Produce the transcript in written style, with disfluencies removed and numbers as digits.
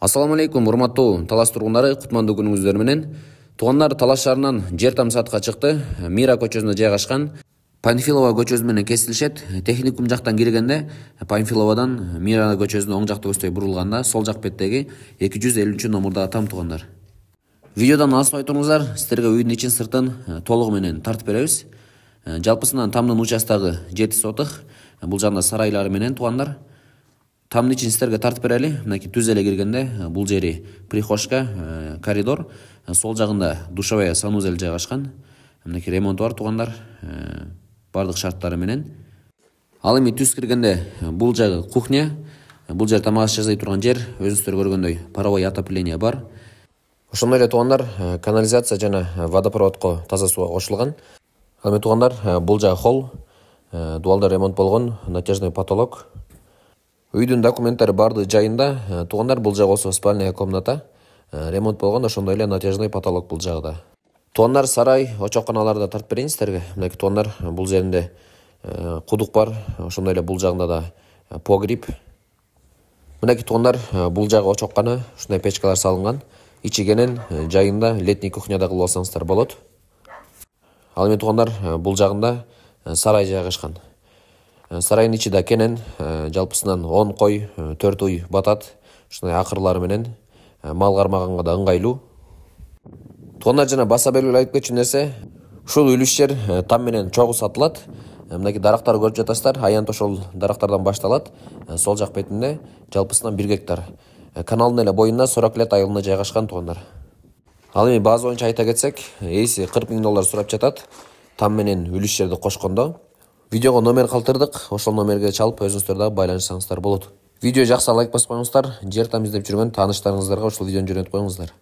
Ассаламу алейкум, урматтуу Талас тургундары, кутмандуу күнүңүздөр менен. Туугандар, Талас шаарынан жер тамсатка чыкты. Мира көчөсүндө жайгашкан. Панфилова көчөсү менен кесилишет. Техникум жактан киргенде Панфиловадан Мира көчөсүнүн оң жак көздөй бурулганда сол жак беттеги 250 номурдагы там туугандар. Видеодан алыспай туруңуздар, сиздерге үйдүн ичин сыртын толугу менен тартып беребиз. Жалпысынан тамдын участогу 7 сотых. Бул жагында сарайлары менен туугандар. Тамдын ичин сиздерге тартып берели. Мынакей түз эле киргенде бул жери прихожка, коридор, сол жагында душевая санузел жайгашкан. Мынакей ремонт бар туугандар, бардык шарттары менен. Ал эми түз киргенде бул жагы кухня, бул жер тамак аш жасай турган жер, өзүңүздөр көргөндөй паровой отопление бар. Ошондой эле туугандар, канализация жана водопроводко таза сууга кошулган. Ал эми туугандар, бул жагы холл, дуалда ремонт болгон, натяжной потолок. Үйдүн документтери барды жайында. Туугандар, бул жагы болсо спальная комната, ремонт болгон, ошондой эле натяжной потолок бул жагда. Туугандар, сарай, очокканаларды тартып берейин сиздерге. Мынакей туугандар, бул жеринде кудук бар, ошондой эле бул жагында да погреб. Мынакей туугандар, бул жагы очоккана, ушундай печкалар салынган. Ичи кенен, жайында летний кухняда кылып алсаңыздар болот. Ал эми туугандар, бул жагында сарай жайгашкан. Сарайдын ичи да кенен, жалпысынан 10 кой, 4 уй батат, ушундай акырлары менен мал кармаганга да ыңгайлуу. Туугандар, жана баса белгилеп айтып кетчү нерсе, ушул үлүш жер там менен чогуу сатылат. Мынакей дарактарды көрүп жатасыздар, аянт ошол дарактардан башталат. Сол жак бетинде жалпысынан 1 гектар. Каналдын эле боюнда Сораклет айылына жайгашкан туугандар. Ал эми база боюнча айта кетсек, ээси $40,000 сурап жатат там менен үлүш жерди кошкондо. Видеого номер калтырдык, ошол номерге чалып өзүңүздөр дагы байланышсаңыздар болот. Видео жакса лайк басып коюңуздар, жер там издеп жүргөн тааныштарыңыздарга ушул видеону жөнөтүп коюңуздар.